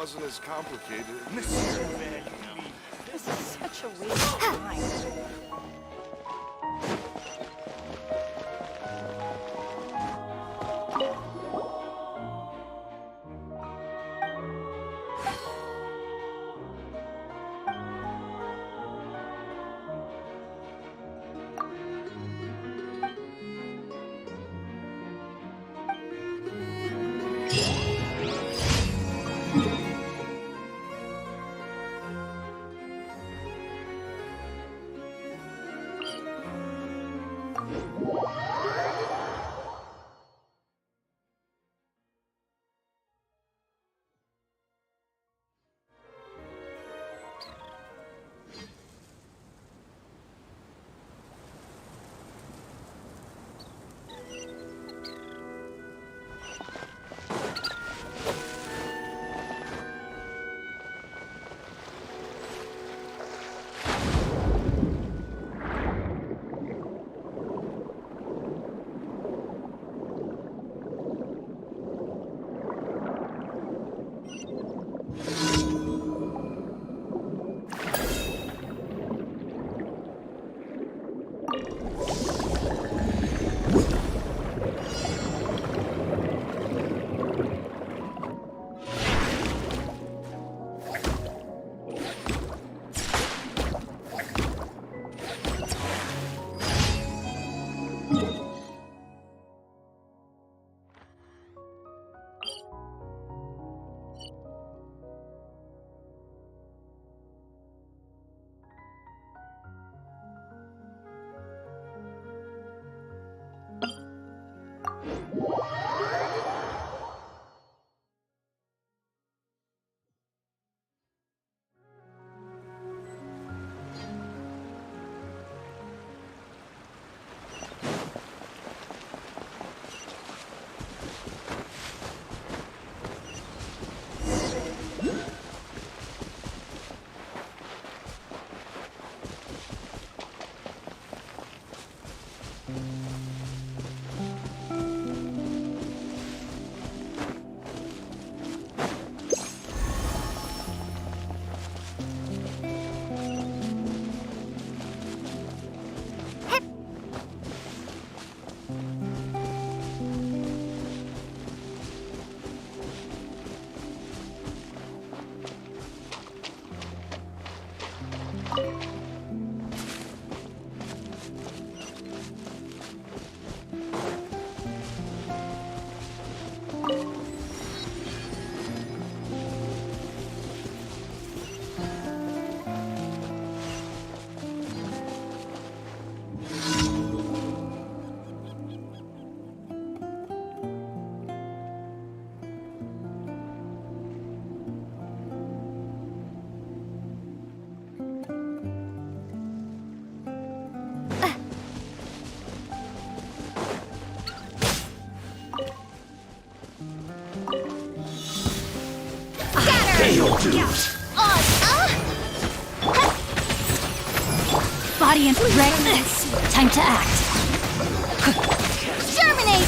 wasn't as complicated. This is such a waste of time. Body and ready. Time to act. Germinate!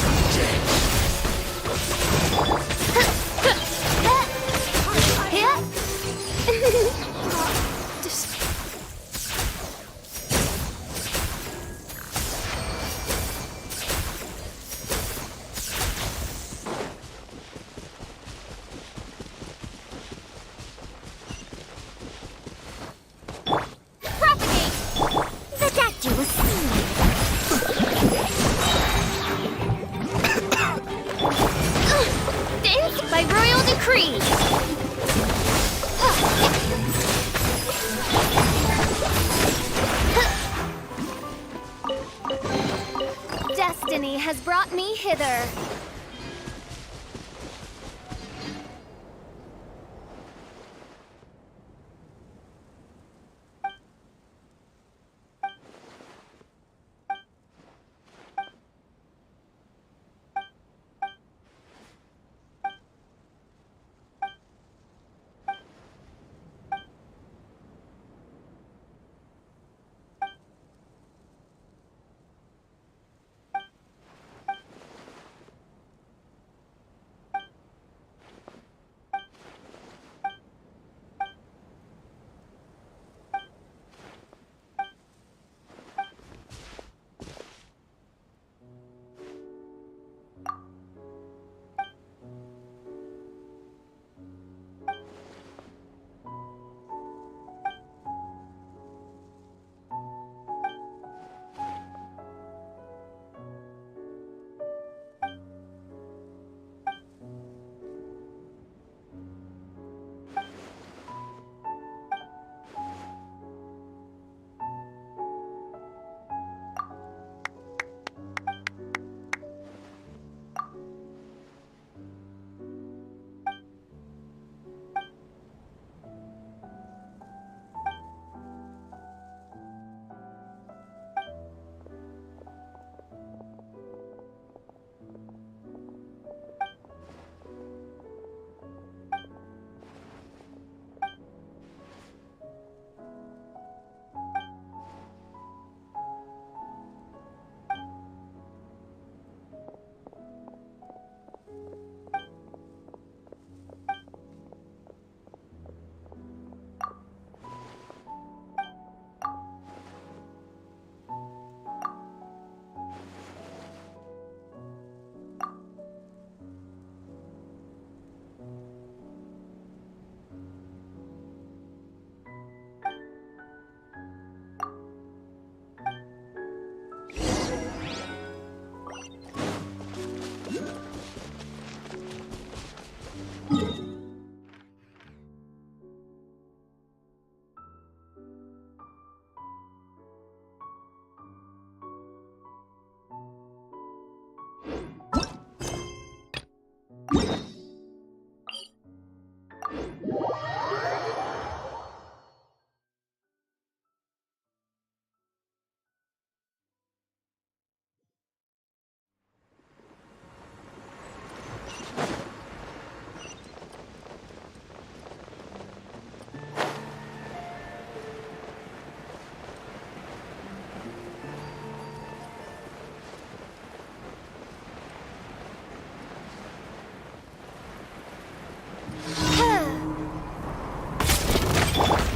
By royal decree! Destiny has brought me hither.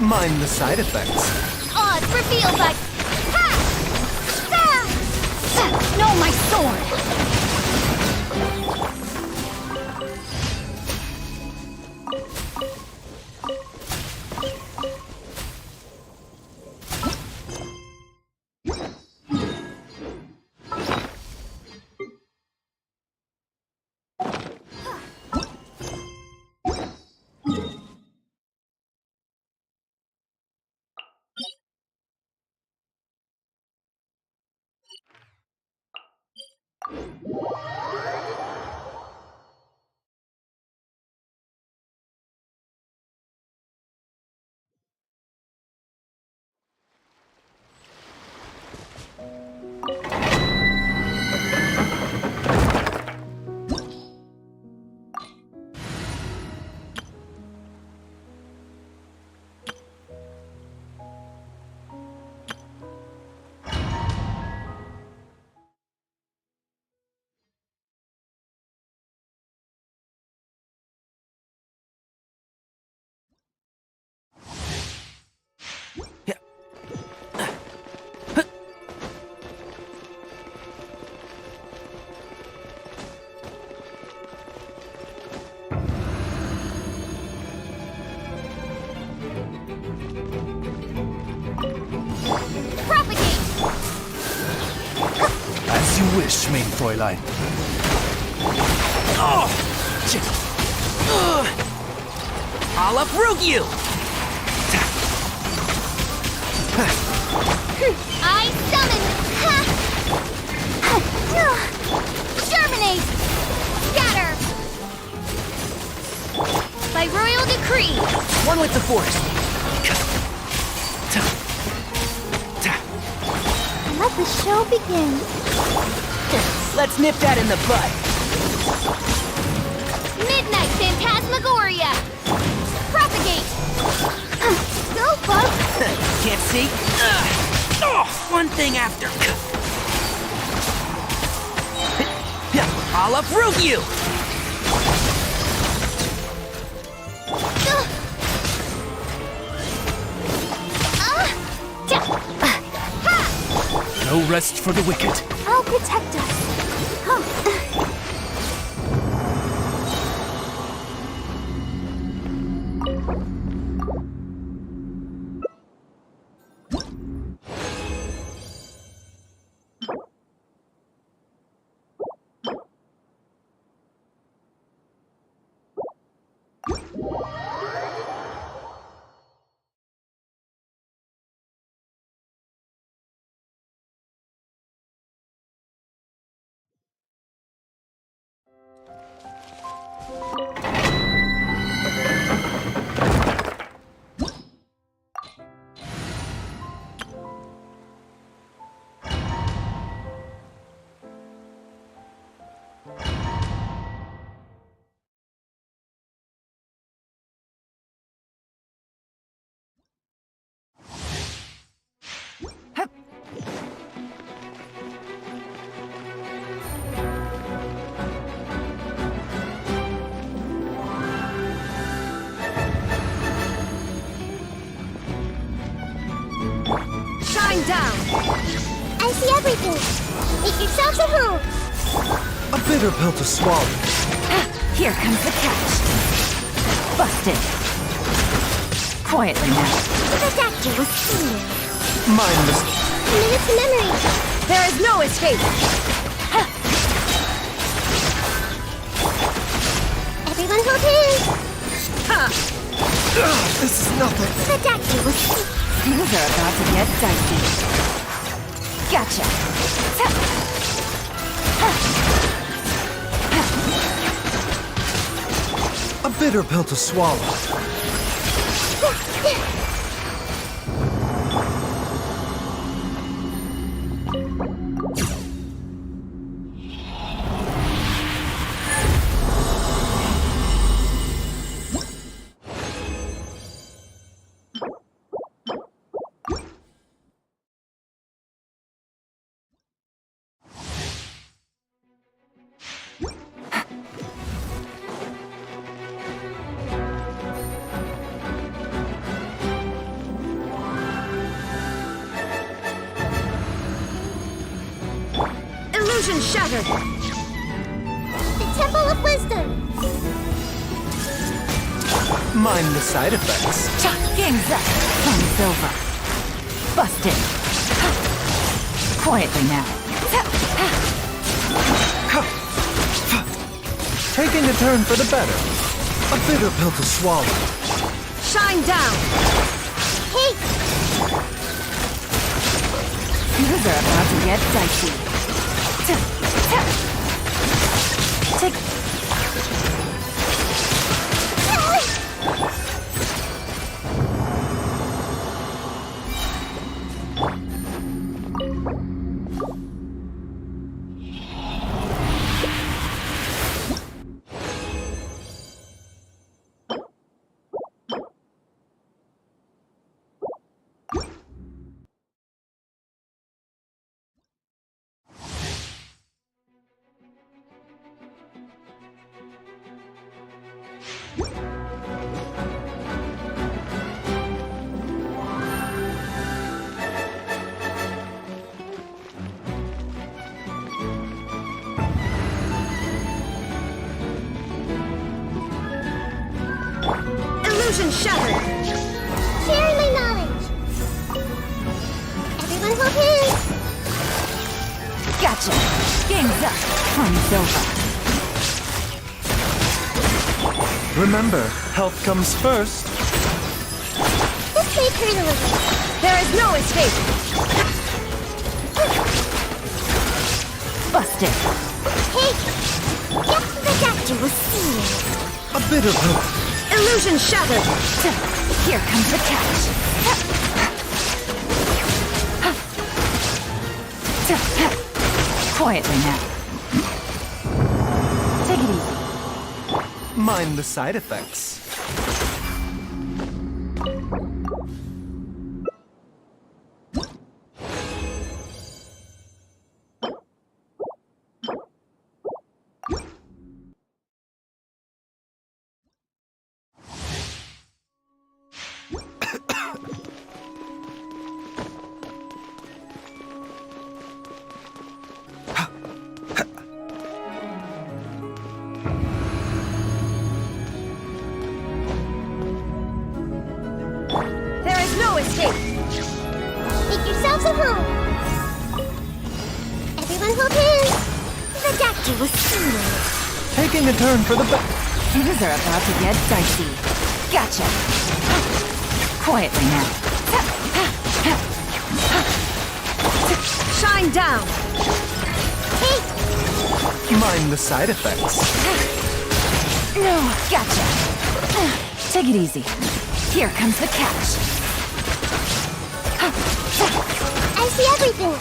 Mind the side effects. Odds revealed by... Ha! Ah! No, my sword! As you wish, main Fräulein. Oh! I'll uproot you! I summon... Germinate! Scatter! By royal decree! One with the force. Let the show begin. Let's nip that in the bud. Midnight Phantasmagoria! Propagate! Go, Bug! Can't see? One thing after. I'll uproot you! No rest for the wicked. I'll protect us. Down. I see everything. Make yourselves at home. A bitter pill to swallow. Here comes the catch. Busted. Quietly now. The doctor was seeing. Mindless. Commit it to memory. There is no escape. Everyone hold hands. This is nothing. The doctor was seeing. Things are about to get dicey. Gotcha. A bitter pill to swallow. Illusion shattered! The Temple of Wisdom! Mind the side effects. Game's up. Fun's over. Busted. Quietly now. Taking a turn for the better. A bitter pill to swallow. Shine down! Hey! Things are about to get dicey. Take... Illusion shattered! Sharing my knowledge! Everyone hold hands! Gotcha. Game's up. Fun's over. Remember, health comes first. Let's take her a little. There is no escape. Busted. Hey! Get the doctor will see you! A bitter pill. Illusion shattered! Here comes the catch. Quietly now. Take it easy. Mind the side effects. There is no escape! Make yourselves at home! Everyone hold hands! The doctor will see you! Taking a turn for the better. Things are about to get dicey. Gotcha. Quietly now. Shine down! Hey! Mind the side effects. No, gotcha. Take it easy. Here comes the catch. I see everything!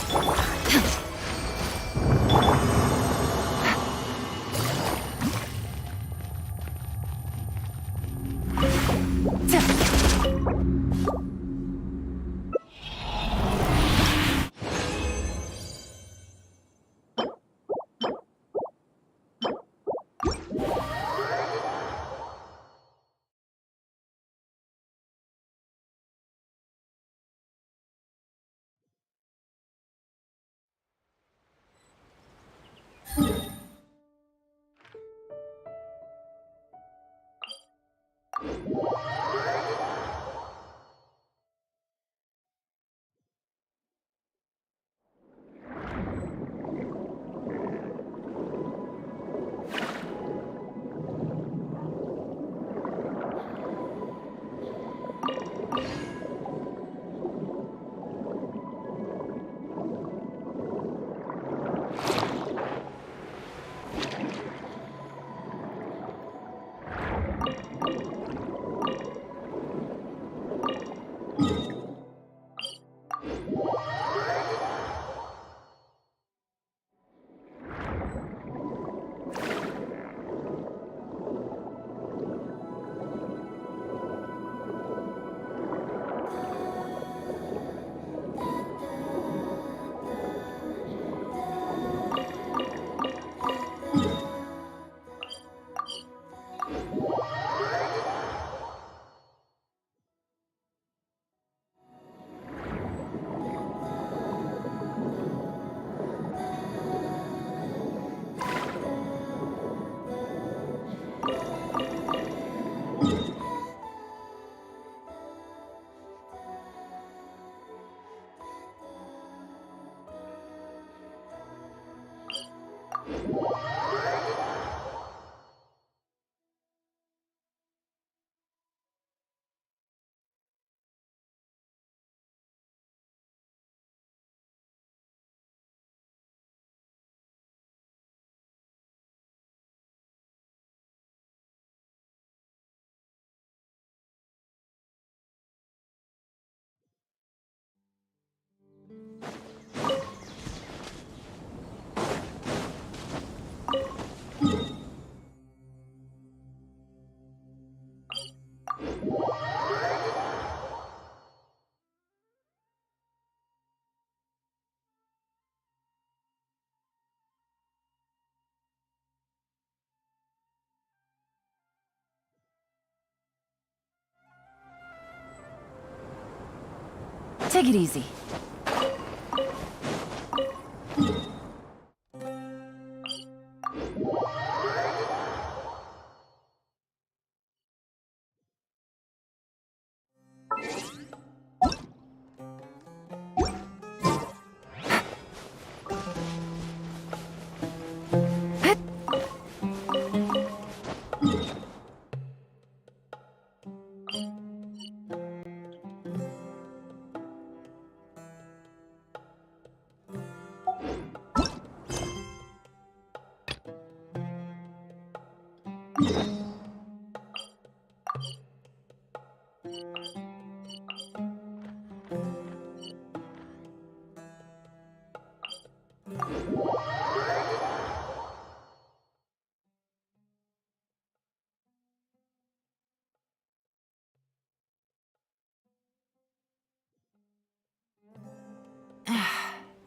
Take it easy.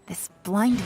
This blind...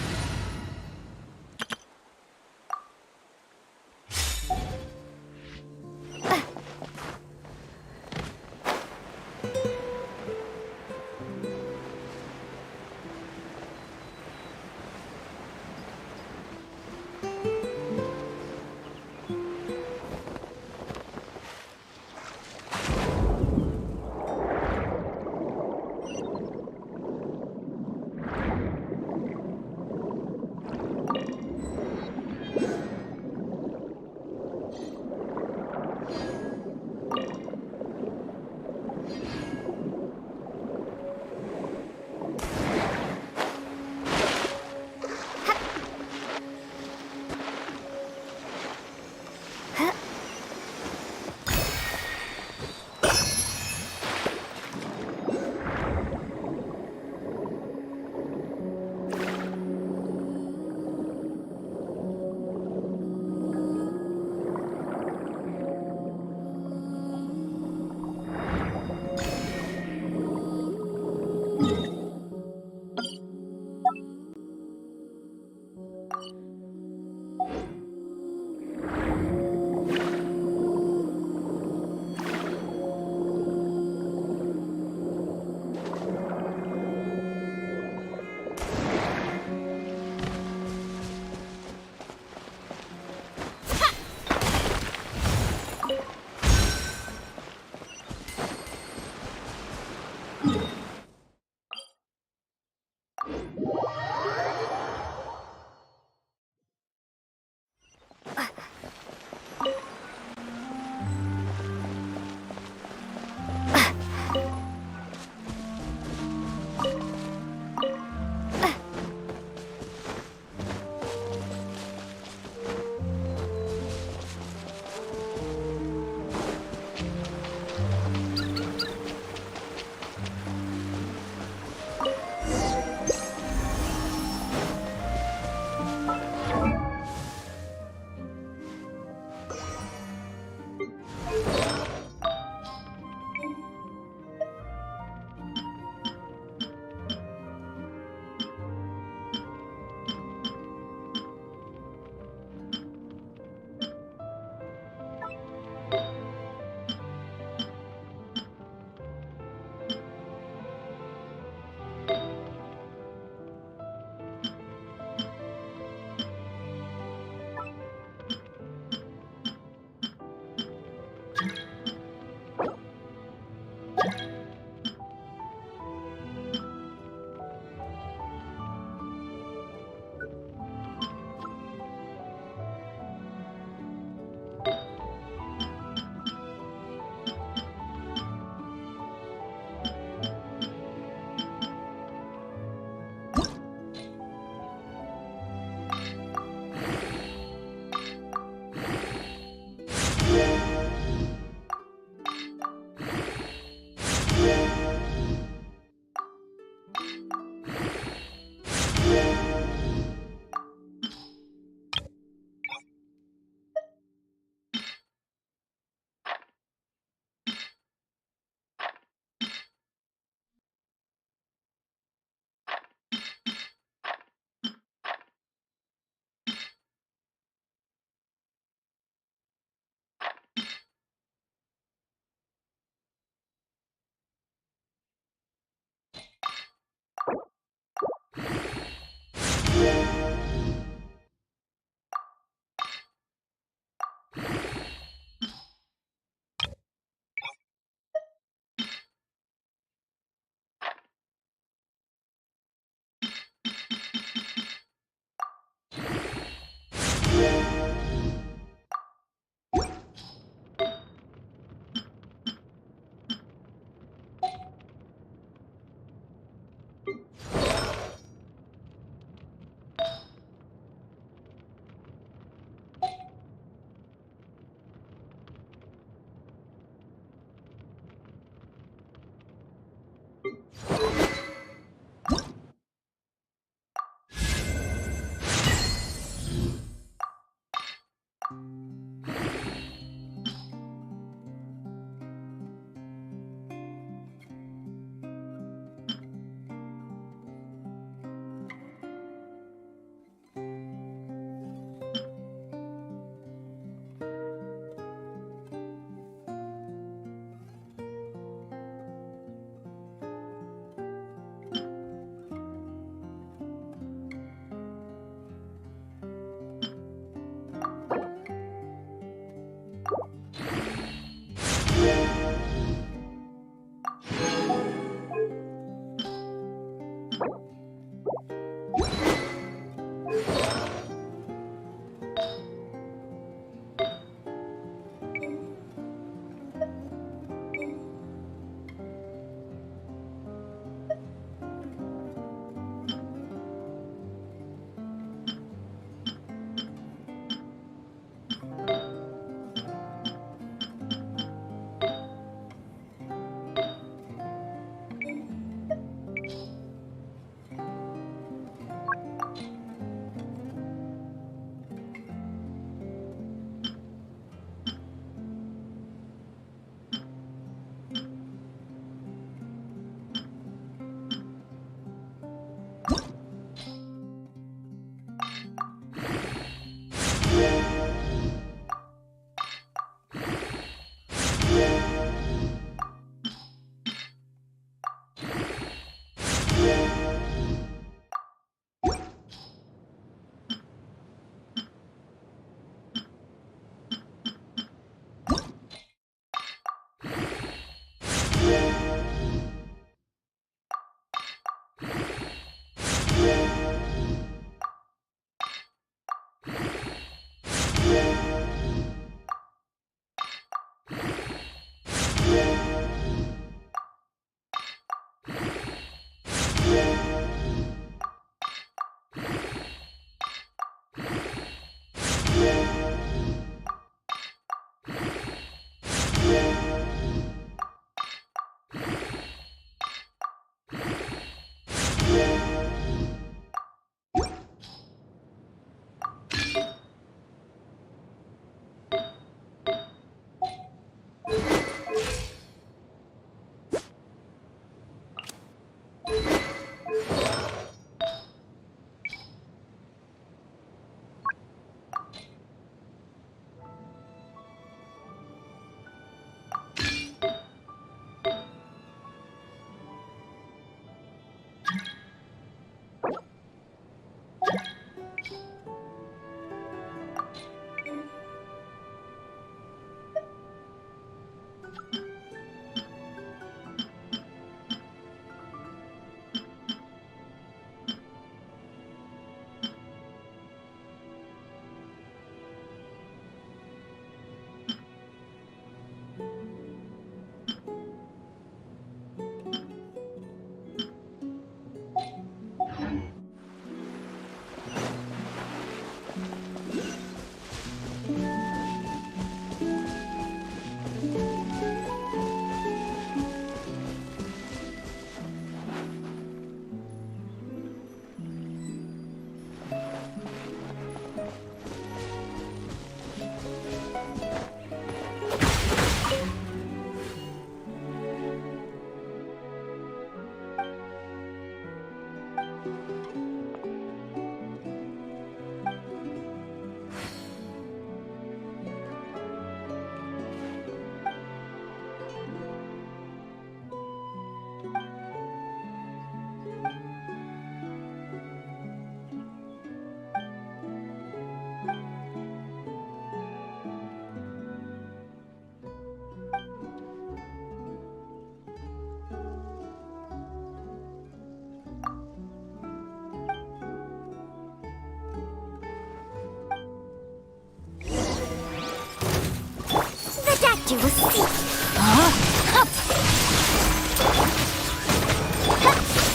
You will see.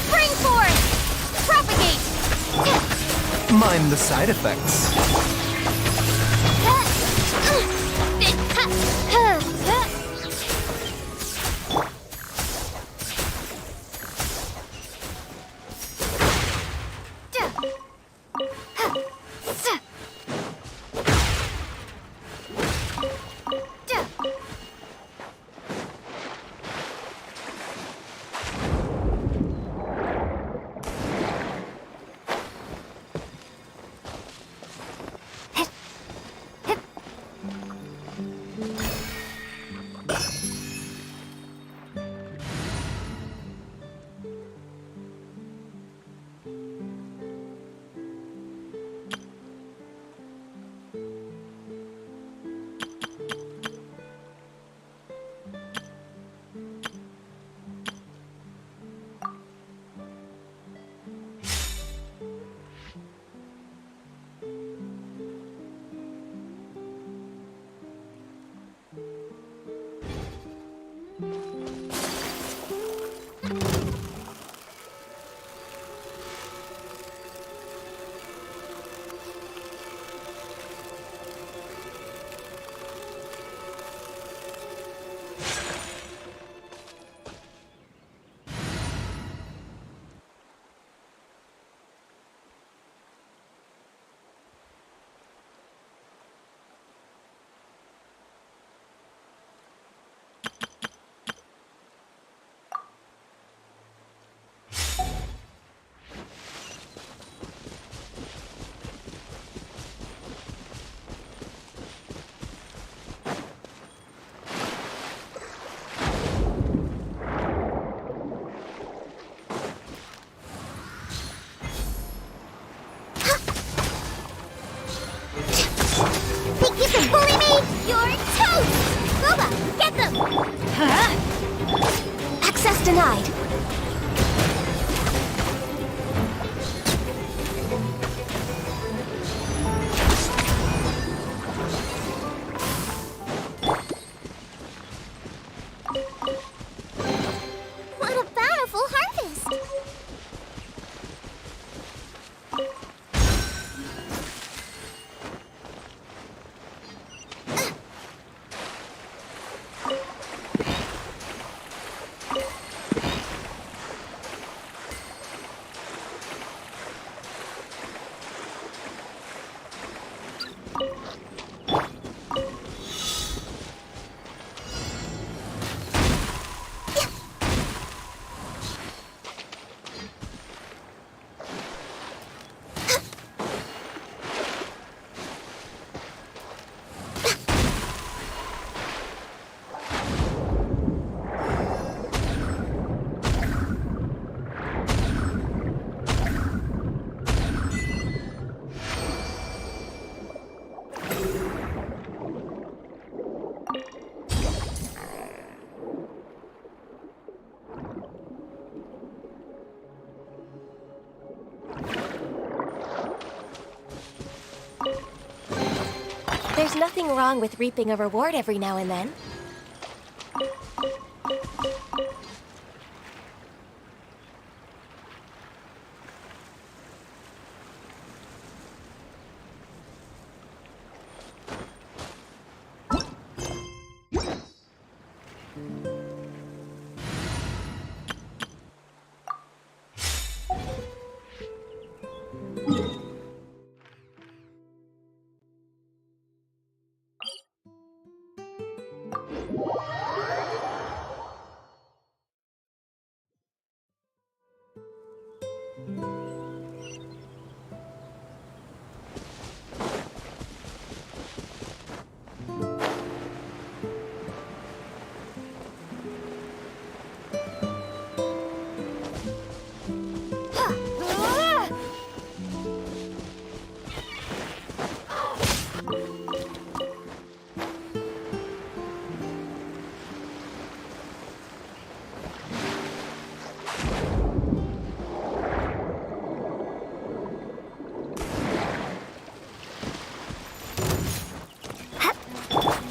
Spring force! Propagate! Mind the side effects. Think you can bully me? You're toast! Boba, get them! Huh? Access denied. What a bountiful harvest! There's nothing wrong with reaping a reward every now and then.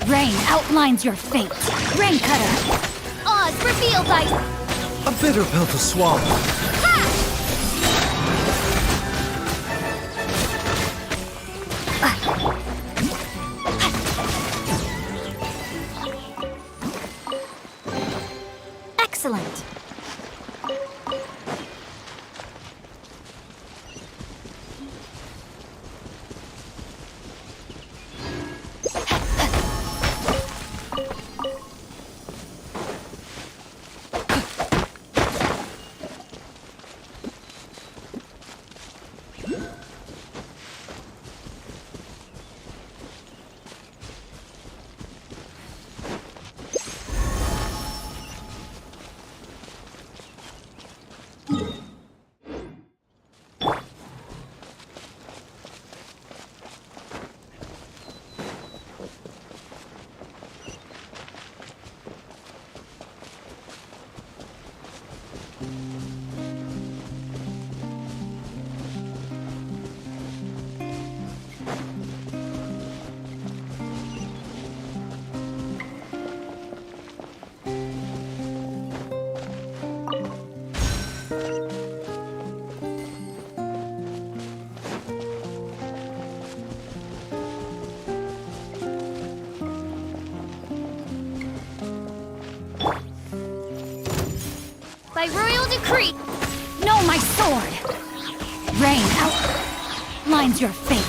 Rain outlines your fate. Rain cutter. Oz revealed ice. A bitter pill to swallow. Excellent. By royal decree! No, my sword! Rain outlines your fate.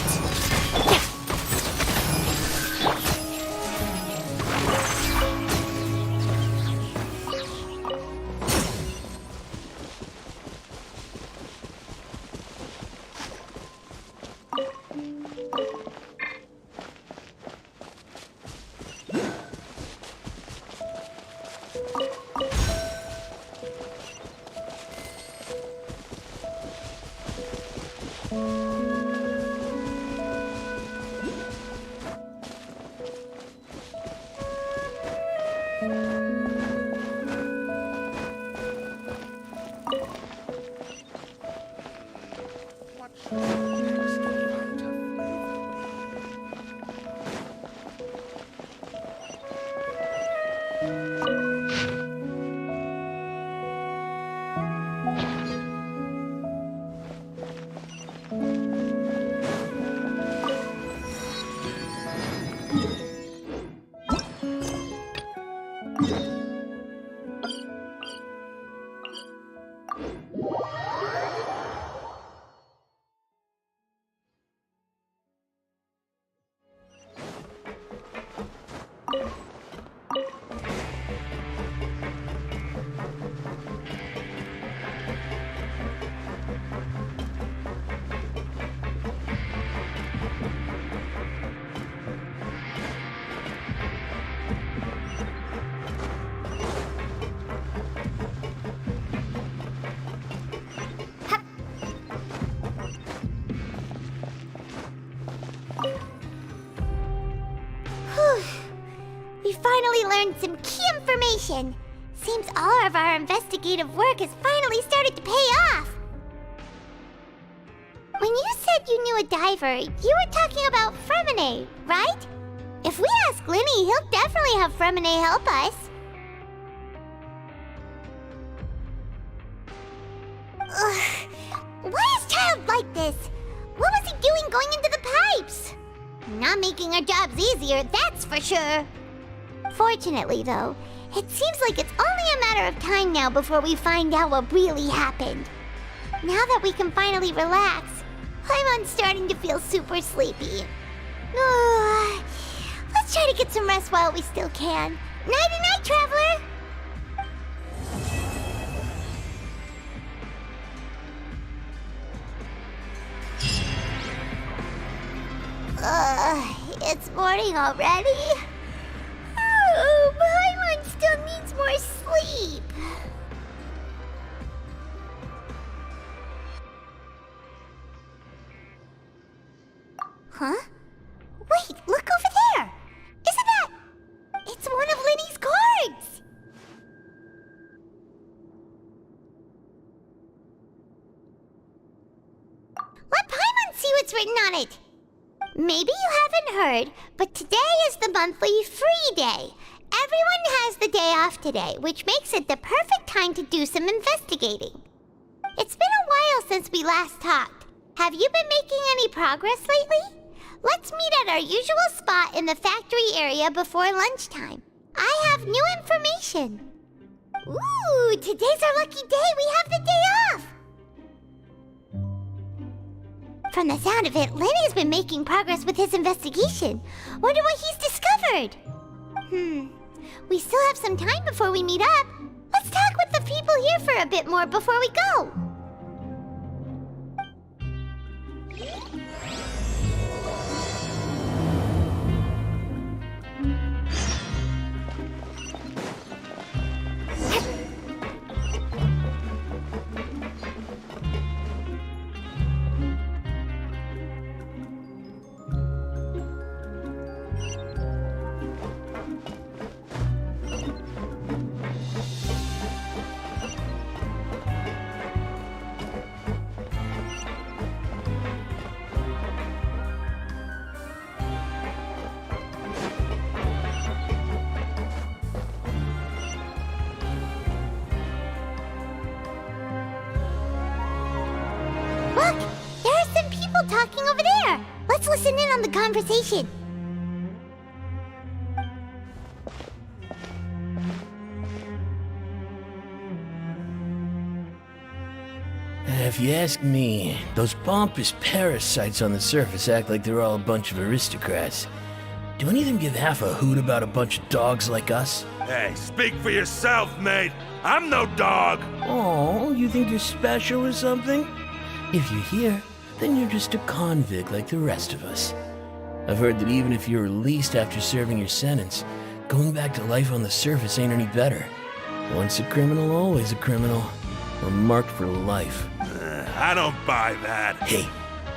We finally learned some key information. Seems all of our investigative work has finally started to pay off. When you said you knew a diver, you were talking about Fremine, right? If we ask Linny, he'll definitely have Fremine help us. Ugh. Why is Child like this? What was he doing going into the pipes? Not making our jobs easier, that's for sure. Fortunately, though, it seems like it's only a matter of time now before we find out what really happened. Now that we can finally relax, I'm starting to feel super sleepy. Let's try to get some rest while we still can. Nighty-night, traveler! It's morning already? Oh, Paimon still needs more sleep. Huh? Wait, look over there! Isn't that... It's one of Linny's cards! Let Paimon see what's written on it! Maybe you haven't heard, but today is the monthly free day. Everyone has the day off today, which makes it the perfect time to do some investigating. It's been a while since we last talked. Have you been making any progress lately? Let's meet at our usual spot in the factory area before lunchtime. I have new information. Ooh, today's our lucky day. We have the day off. From the sound of it, Lenny's been making progress with his investigation. Wonder what he's discovered. We still have some time before we meet up. Let's talk with the people here for a bit more before we go. Look! There are some people talking over there! Let's listen in on the conversation. if you ask me, those pompous parasites on the surface act like they're all a bunch of aristocrats. Do any of them give half a hoot about a bunch of dogs like us? Hey, speak for yourself, mate. I'm no dog. Oh, you think you're special or something? If you're here, then you're just a convict like the rest of us. I've heard that even if you're released after serving your sentence, going back to life on the surface ain't any better. Once a criminal, always a criminal. We're marked for life. I don't buy that. Hey,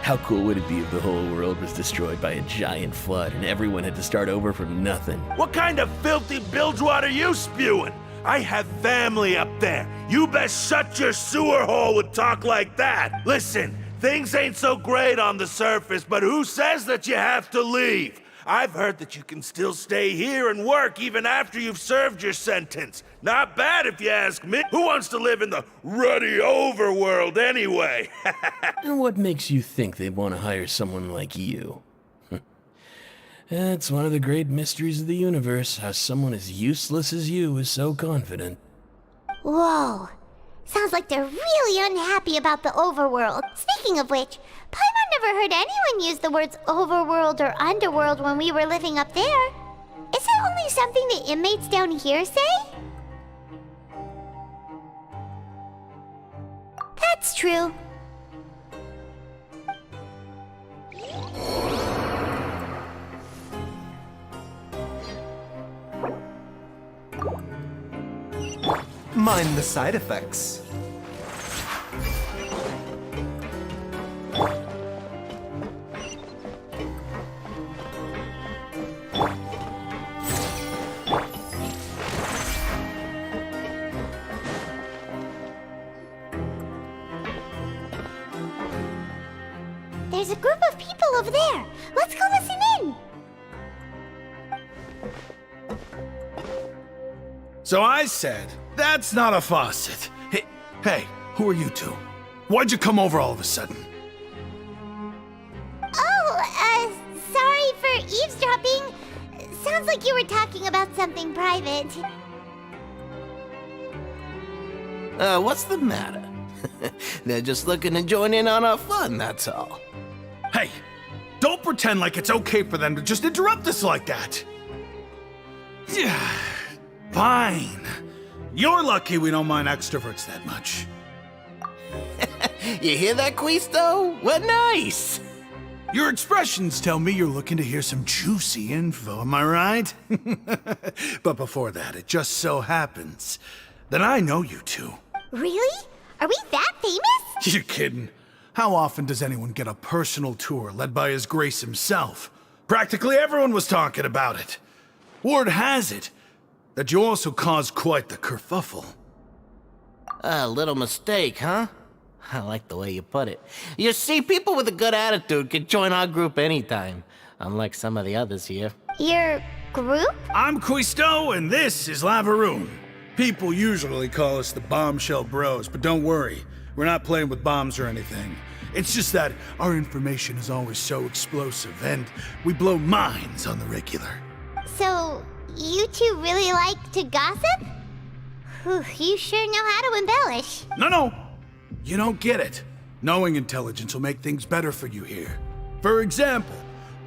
how cool would it be if the whole world was destroyed by a giant flood and everyone had to start over from nothing? What kind of filthy bilgewater are you spewing? I have family up there. You best shut your sewer hole with talk like that. Listen, things ain't so great on the surface, but who says that you have to leave? I've heard that you can still stay here and work even after you've served your sentence. Not bad if you ask me. Who wants to live in the ruddy overworld anyway? And what makes you think they'd want to hire someone like you? It's one of the great mysteries of the universe, how someone as useless as you is so confident. Whoa. Sounds like they're really unhappy about the overworld. Speaking of which, Paimon never heard anyone use the words overworld or underworld when we were living up there. Is it only something the inmates down here say? That's true. Mind the side effects. There's a group of people over there. Let's go listen in. So I said, that's not a faucet. Hey, who are you two? Why'd you come over all of a sudden? Oh, sorry for eavesdropping. Sounds like you were talking about something private. What's the matter? They're just looking to join in on our fun, that's all. Hey, don't pretend like it's okay for them to just interrupt us like that. Yeah, fine. You're lucky we don't mind extroverts that much. You hear that, Quisto? What nice! Your expressions tell me you're looking to hear some juicy info, am I right? But before that, it just so happens that I know you two. Really? Are we that famous? You're kidding. How often does anyone get a personal tour led by His Grace himself? Practically everyone was talking about it. Word has it that you also caused quite the kerfuffle. A little mistake, huh? I like the way you put it. You see, people with a good attitude can join our group anytime, unlike some of the others here. Your group? I'm Quisto, and this is Lavaroon. People usually call us the Bombshell Bros, but don't worry, we're not playing with bombs or anything. It's just that our information is always so explosive, and we blow minds on the regular. So, you two really like to gossip? Whew, you sure know how to embellish. No, you don't get it. Knowing intelligence will make things better for you here. For example,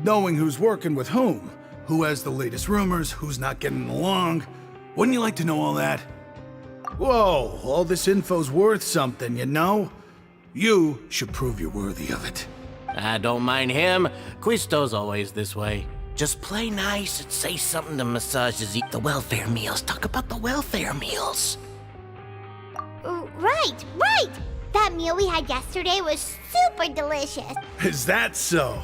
knowing who's working with whom, who has the latest rumors, who's not getting along. Wouldn't you like to know all that? Whoa, all this info's worth something, you know? You should prove you're worthy of it. I don't mind him. Quisto's always this way. Just play nice and say something to massages. Eat the welfare meals. Talk about the welfare meals. Right. That meal we had yesterday was super delicious. Is that so?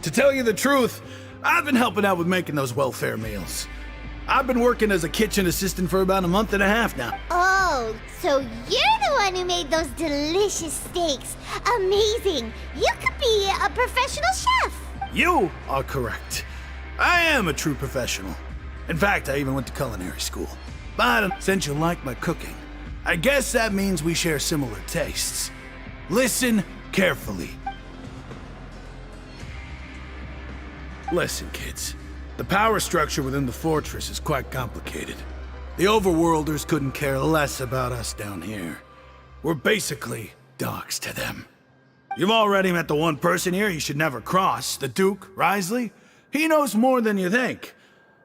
To tell you the truth, I've been helping out with making those welfare meals. I've been working as a kitchen assistant for about a month and a half now. Oh, so you're the one who made those delicious steaks. Amazing. You could be a professional chef. You are correct. I am a true professional. In fact, I even went to culinary school. But since you like my cooking, I guess that means we share similar tastes. Listen carefully. Listen, kids. The power structure within the fortress is quite complicated. The overworlders couldn't care less about us down here. We're basically dogs to them. You've already met the one person here you should never cross, the Duke, Wriothesley. He knows more than you think.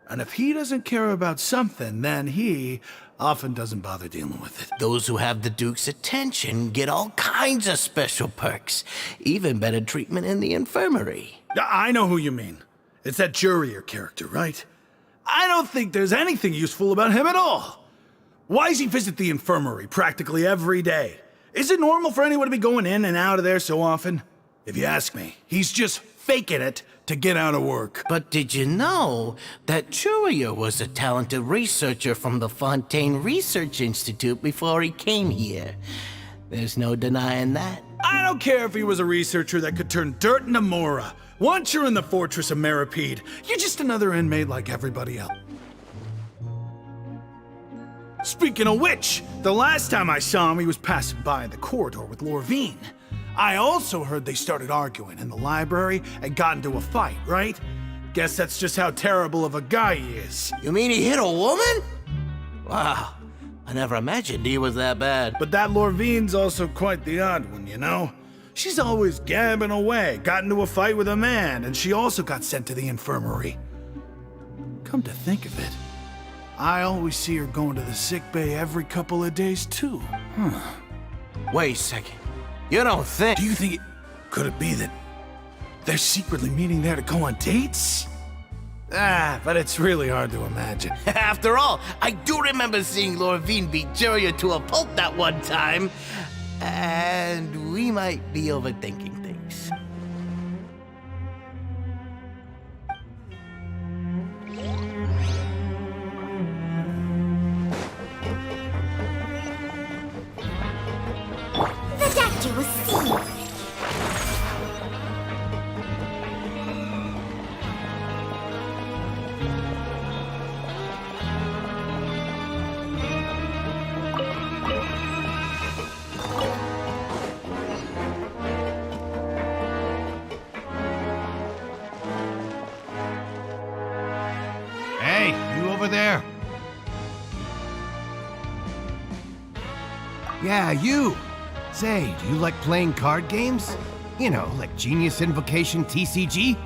And if he doesn't care about something, then he often doesn't bother dealing with it. Those who have the Duke's attention get all kinds of special perks. Even better treatment in the infirmary. I know who you mean. It's that Jurier character, right? I don't think there's anything useful about him at all. Why does he visit the infirmary practically every day? Is it normal for anyone to be going in and out of there so often? If you ask me, he's just faking it to get out of work. But did you know that Jurier was a talented researcher from the Fontaine Research Institute before he came here? There's no denying that. I don't care if he was a researcher that could turn dirt into Mora. Once you're in the fortress of Meripede, you're just another inmate like everybody else. Speaking of which, the last time I saw him, he was passing by in the corridor with Lorvine. I also heard they started arguing in the library and got into a fight, right? Guess that's just how terrible of a guy he is. You mean he hit a woman? Wow, I never imagined he was that bad. But that Lorvine's also quite the odd one, you know? She's always gabbing away, got into a fight with a man, and she also got sent to the infirmary. Come to think of it, I always see her going to the sick bay every couple of days, too. Wait a second. You don't think... Do you think it... Could it be that they're secretly meeting there to go on dates? But it's really hard to imagine. After all, I do remember seeing Lorvine beat Jurier to a pulp that one time. And we might be overthinking things. The doctor will see you. Hey, you over there? Yeah, you. Say, do you like playing card games? You know, like Genius Invocation TCG?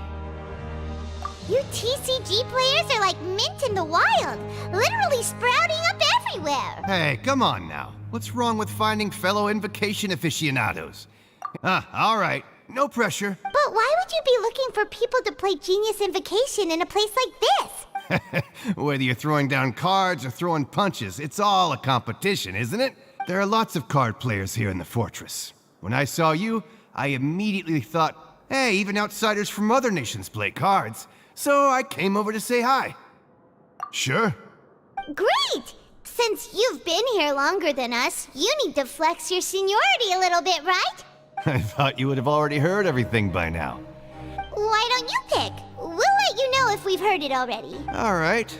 You TCG players are like mint in the wild, literally sprouting up everywhere. Hey, come on now. What's wrong with finding fellow Invocation aficionados? All right. No pressure. But why would you be looking for people to play Genius Invocation in a place like this? Whether you're throwing down cards or throwing punches, it's all a competition, isn't it? There are lots of card players here in the fortress. When I saw you, I immediately thought, hey, even outsiders from other nations play cards. So I came over to say hi. Sure. Great! Since you've been here longer than us, you need to flex your seniority a little bit, right? I thought you would have already heard everything by now. Why don't you pick? We'll let you know if we've heard it already. All right.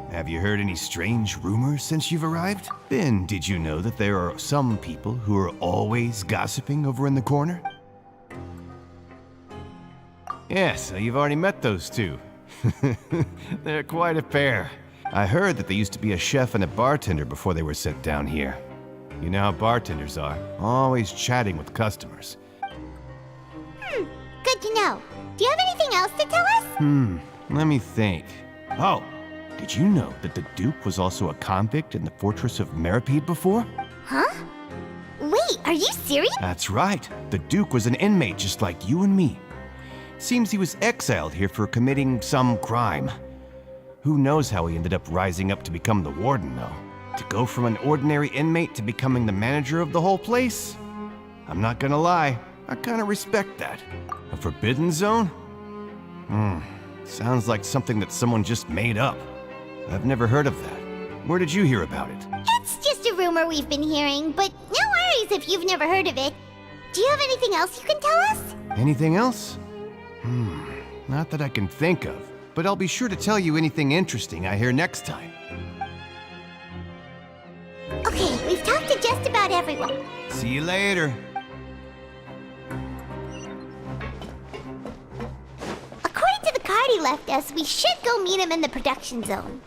Have you heard any strange rumors since you've arrived? Ben, did you know that there are some people who are always gossiping over in the corner? Yes, so you've already met those two. They're quite a pair. I heard that they used to be a chef and a bartender before they were sent down here. You know how bartenders are, always chatting with customers. Good to know. Do you have anything else to tell us? Let me think. Oh, did you know that the Duke was also a convict in the fortress of Meripede before? Huh? Wait, are you serious? That's right. The Duke was an inmate just like you and me. Seems he was exiled here for committing some crime. Who knows how he ended up rising up to become the warden, though. To go from an ordinary inmate to becoming the manager of the whole place? I'm not gonna lie, I kinda respect that. A forbidden zone? Sounds like something that someone just made up. I've never heard of that. Where did you hear about it? It's just a rumor we've been hearing, but no worries if you've never heard of it. Do you have anything else you can tell us? Anything else? Not that I can think of, but I'll be sure to tell you anything interesting I hear next time. Okay, we've talked to just about everyone. See you later. According to the card he left us, we should go meet him in the production zone.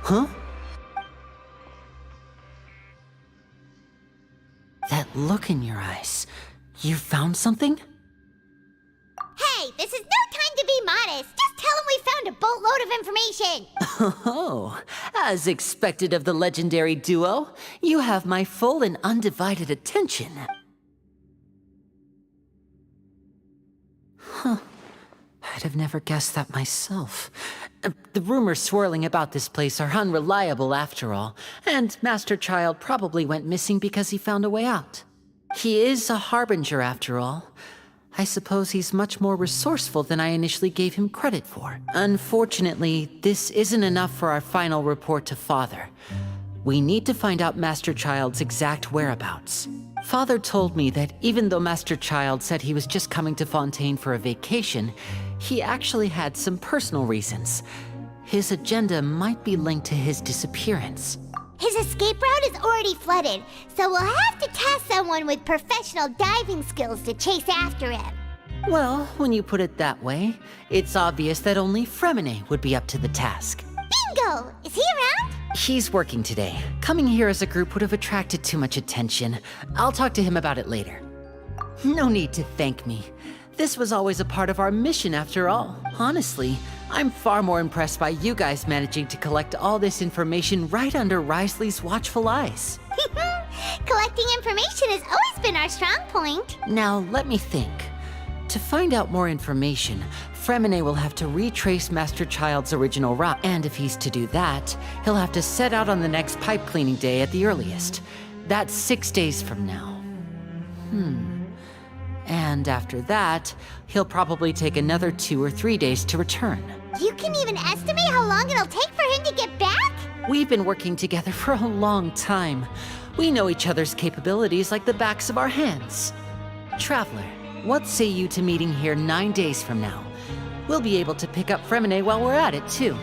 Huh? That look in your eyes. You found something? Hey, this is no time to be modest. Just tell him we found a boatload of information. Oh, as expected of the legendary duo, you have my full and undivided attention. Huh. I'd have never guessed that myself. The rumors swirling about this place are unreliable after all, and Master Child probably went missing because he found a way out. He is a harbinger after all. I suppose he's much more resourceful than I initially gave him credit for. Unfortunately, this isn't enough for our final report to Father. We need to find out Master Child's exact whereabouts. Father told me that even though Master Child said he was just coming to Fontaine for a vacation, he actually had some personal reasons. His agenda might be linked to his disappearance. His escape route is already flooded, so we'll have to task someone with professional diving skills to chase after him. Well, when you put it that way, it's obvious that only Fremine would be up to the task. Bingo! Is he around? He's working today. Coming here as a group would have attracted too much attention. I'll talk to him about it later. No need to thank me. This was always a part of our mission after all. Honestly, I'm far more impressed by you guys managing to collect all this information right under Wriothesley's watchful eyes. Collecting information has always been our strong point. Now, let me think. To find out more information, Fremine will have to retrace Master Child's original route, and if he's to do that, he'll have to set out on the next pipe cleaning day at the earliest. That's 6 days from now. And after that, he'll probably take another 2 or 3 days to return. You can even estimate how long it'll take for him to get back? We've been working together for a long time. We know each other's capabilities like the backs of our hands. Traveler, what say you to meeting here 9 days from now? We'll be able to pick up Fremine while we're at it, too.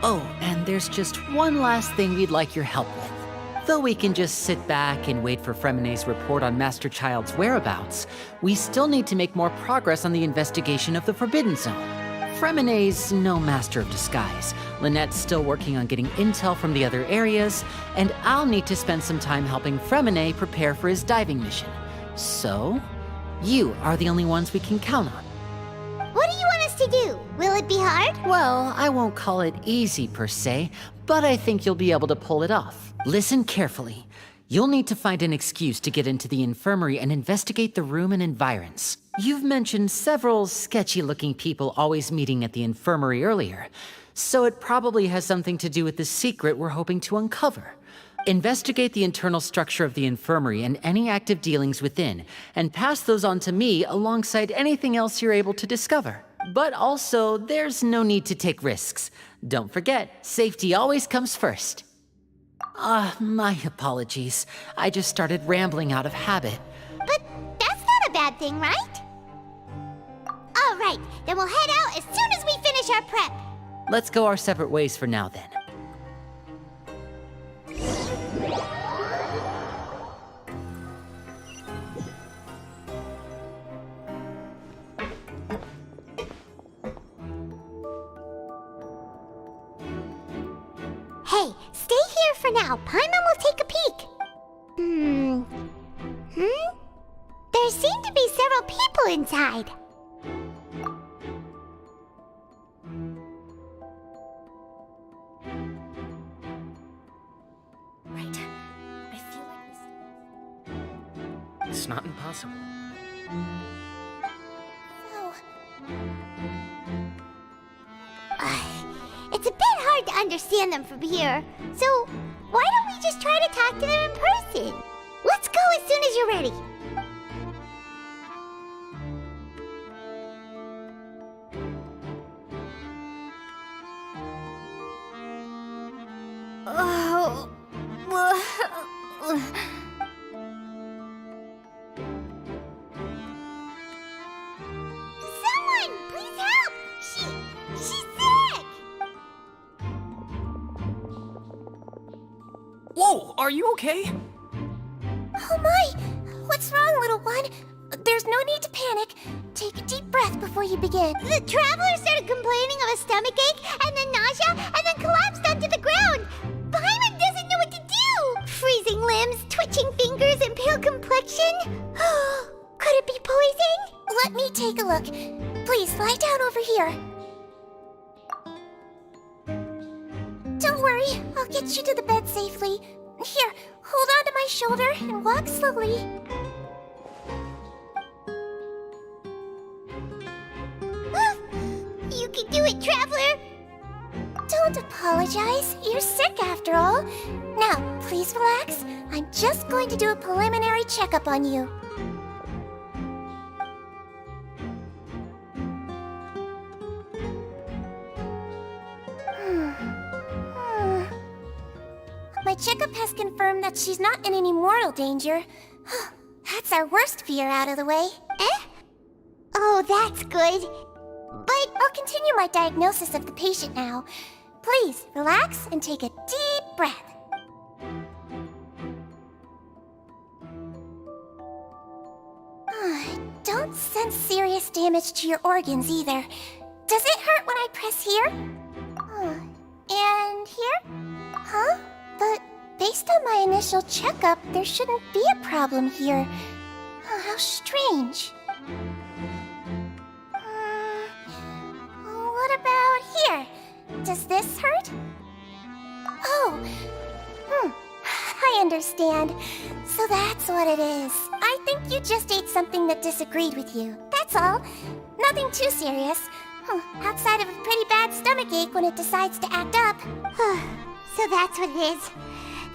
Oh, and there's just one last thing we'd like your help with. Though we can just sit back and wait for Fremine's report on Master Child's whereabouts, we still need to make more progress on the investigation of the Forbidden Zone. Fremine's no master of disguise. Lynette's still working on getting intel from the other areas, and I'll need to spend some time helping Fremine prepare for his diving mission. So, you are the only ones we can count on. What do you want us to do? Will it be hard? Well, I won't call it easy per se, but I think you'll be able to pull it off. Listen carefully. You'll need to find an excuse to get into the infirmary and investigate the room and environs. You've mentioned several sketchy-looking people always meeting at the infirmary earlier, so it probably has something to do with the secret we're hoping to uncover. Investigate the internal structure of the infirmary and any active dealings within, and pass those on to me alongside anything else you're able to discover. But also, there's no need to take risks. Don't forget, safety always comes first. My apologies. I just started rambling out of habit. But that's not a bad thing, right? All right, then we'll head out as soon as we finish our prep. Let's go our separate ways for now, then. Hey, stay here for now. Paimon will take a peek. There seem to be several people inside. Right. I feel like this. It's not impossible. Oh. It's a bit hard to understand them from here, so why don't we just try to talk to them in person? Let's go as soon as you're ready. Someone, please help! She's sick! Whoa, are you okay? Oh my! What's wrong, little one? There's no need to panic. Take a deep breath before you begin. The traveler started complaining of a stomachache, and then nausea, and then collapsed onto Just lie down over here. Don't worry, I'll get you to the bed safely. Here, hold on to my shoulder and walk slowly. You can do it, Traveler! Don't apologize. You're sick after all. Now, please relax. I'm just going to do a preliminary checkup on you. My checkup has confirmed that she's not in any mortal danger. That's our worst fear out of the way. Eh? Oh, that's good. But I'll continue my diagnosis of the patient now. Please, relax and take a deep breath. Don't sense serious damage to your organs either. Does it hurt when I press here? And here? Huh? But based on my initial checkup, there shouldn't be a problem here. How strange. What about here? Does this hurt? Oh, I understand. So that's what it is. I think you just ate something that disagreed with you. That's all. Nothing too serious. Outside of a pretty bad stomachache when it decides to act up. So that's what it is.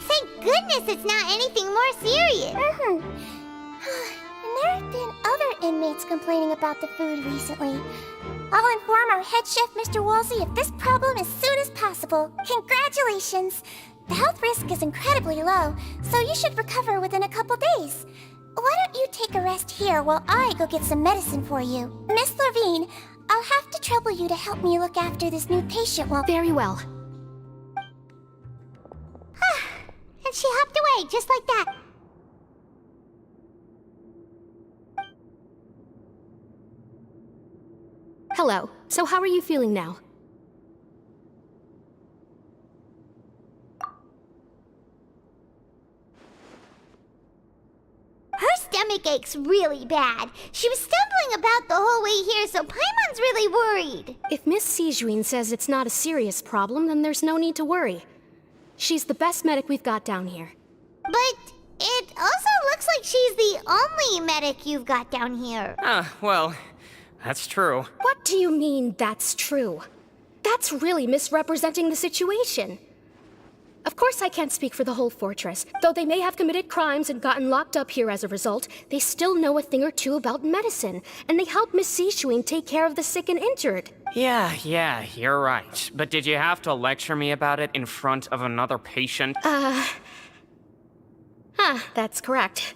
Thank goodness it's not anything more serious. And there have been other inmates complaining about the food recently. I'll inform our head chef, Mr. Wolsey, of this problem as soon as possible. Congratulations! The health risk is incredibly low, so you should recover within a couple days. Why don't you take a rest here while I go get some medicine for you? Miss Levine, I'll have to trouble you to help me look after this new patient while— Very well. And she hopped away, just like that. Hello. So how are you feeling now? Her stomach ache's really bad. She was stumbling about the whole way here, so Paimon's really worried. If Miss Sijuin says it's not a serious problem, then there's no need to worry. She's the best medic we've got down here. But it also looks like she's the only medic you've got down here. Well, that's true. What do you mean, that's true? That's really misrepresenting the situation. Of course I can't speak for the whole fortress. Though they may have committed crimes and gotten locked up here as a result, they still know a thing or two about medicine, and they help Miss Sijuin take care of the sick and injured. Yeah, you're right. But did you have to lecture me about it in front of another patient? That's correct.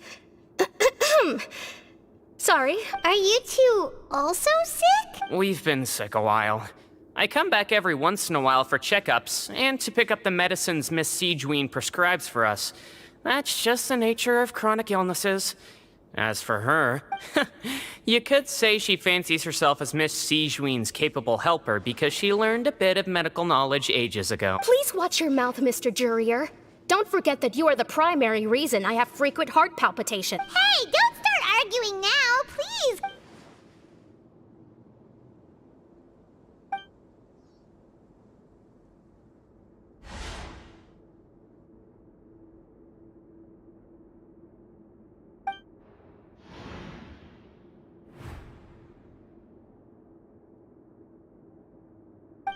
Sorry. Are you two also sick? We've been sick a while. I come back every once in a while for checkups, and to pick up the medicines Miss Sijuin prescribes for us. That's just the nature of chronic illnesses. As for her, you could say she fancies herself as Miss Sijuin's capable helper because she learned a bit of medical knowledge ages ago. Please watch your mouth, Mr. Jurrier. Don't forget that you are the primary reason I have frequent heart palpitation. Hey, don't start arguing now, please!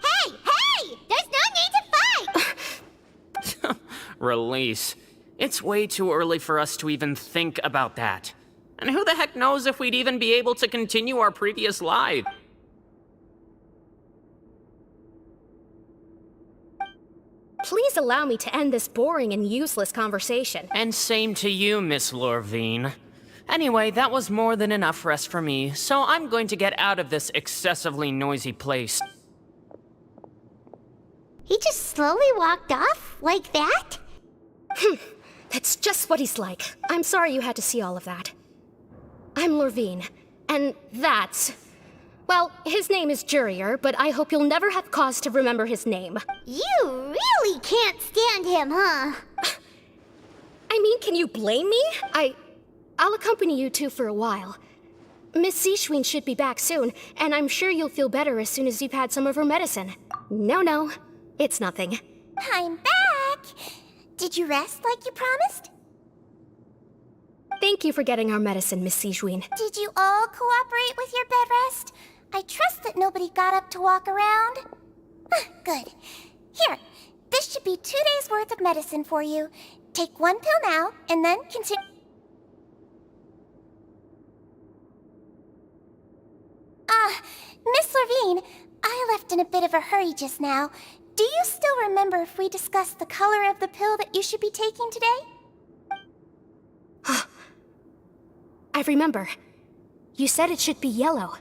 Hey! There's no need to fight! Release. It's way too early for us to even think about that. And who the heck knows if we'd even be able to continue our previous life? Please allow me to end this boring and useless conversation. And same to you, Miss Lorvine. Anyway, that was more than enough rest for me, so I'm going to get out of this excessively noisy place. He just slowly walked off like that? That's just what he's like. I'm sorry you had to see all of that. I'm Lorvine, and that's... Well, his name is Jurrier, but I hope you'll never have cause to remember his name. You really can't stand him, huh? I mean, can you blame me? I'll accompany you two for a while. Miss Seashween should be back soon, and I'm sure you'll feel better as soon as you've had some of her medicine. No, it's nothing. I'm back! Did you rest like you promised? Thank you for getting our medicine, Miss Seashween. Did you all cooperate with your bed rest? I trust that nobody got up to walk around. Good. Here, this should be 2 days' worth of medicine for you. Take 1 pill now, and then continue. Miss Levine, I left in a bit of a hurry just now. Do you still remember if we discussed the color of the pill that you should be taking today? I remember. You said it should be yellow.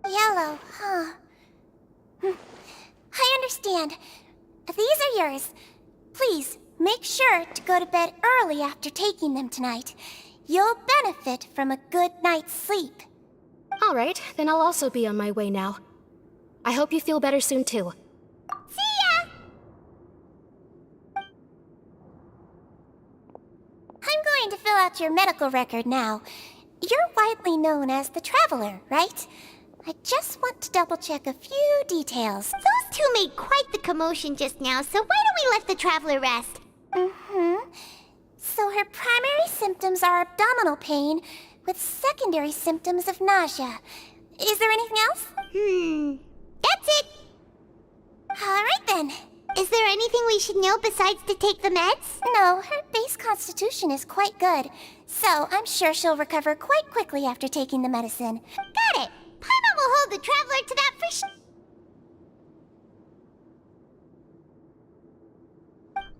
Yellow, huh? I understand. These are yours. Please, make sure to go to bed early after taking them tonight. You'll benefit from a good night's sleep. All right, then I'll also be on my way now. I hope you feel better soon, too. See ya! I'm going to fill out your medical record now. You're widely known as the Traveler, right? I just want to double-check a few details. Those two made quite the commotion just now, so why don't we let the traveler rest? So her primary symptoms are abdominal pain, with secondary symptoms of nausea. Is there anything else? That's it. All right then. Is there anything we should know besides to take the meds? No, her base constitution is quite good, so I'm sure she'll recover quite quickly after taking the medicine. Got it. Paimon will hold the traveler to that for sure.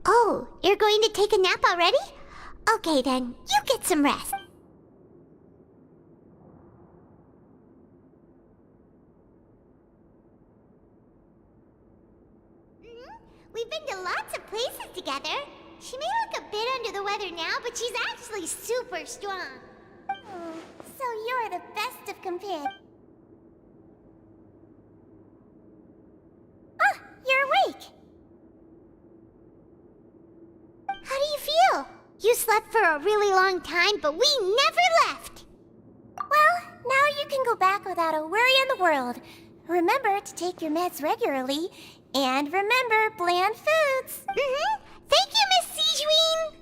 Oh, you're going to take a nap already? Okay then, you get some rest. We've been to lots of places together. She may look a bit under the weather now, but she's actually super strong. So you're the best of companions. You're awake. How do you feel? You slept for a really long time, but we never left. Well, now you can go back without a worry in the world. Remember to take your meds regularly, and remember bland foods. Thank you, Miss Seashween.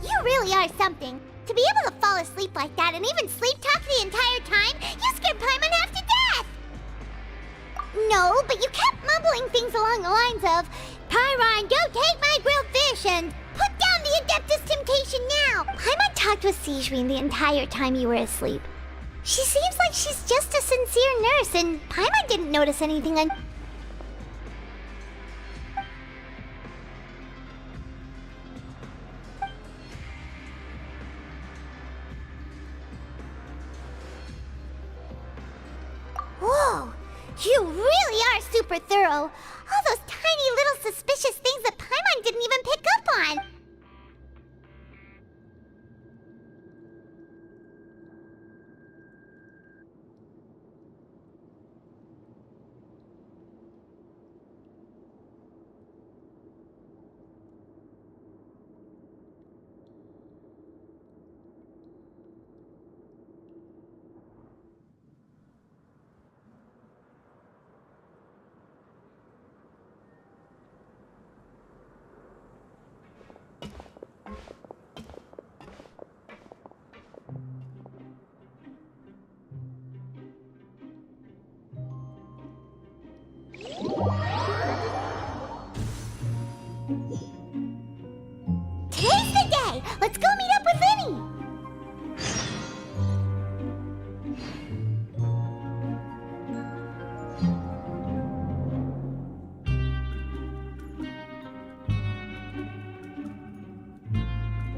You really are something. To be able to fall asleep like that and even sleep talk the entire time, you scared Paimon half to death! No, but you kept mumbling things along the lines of, Pyron, go take my grilled fish and put down the Adeptus Temptation now! Paimon talked with Seashween the entire time you were asleep. She seems like she's just a sincere nurse, and Paimon didn't notice anything Whoa! You really are super thorough! All those tiny little suspicious things that Paimon didn't even pick up on!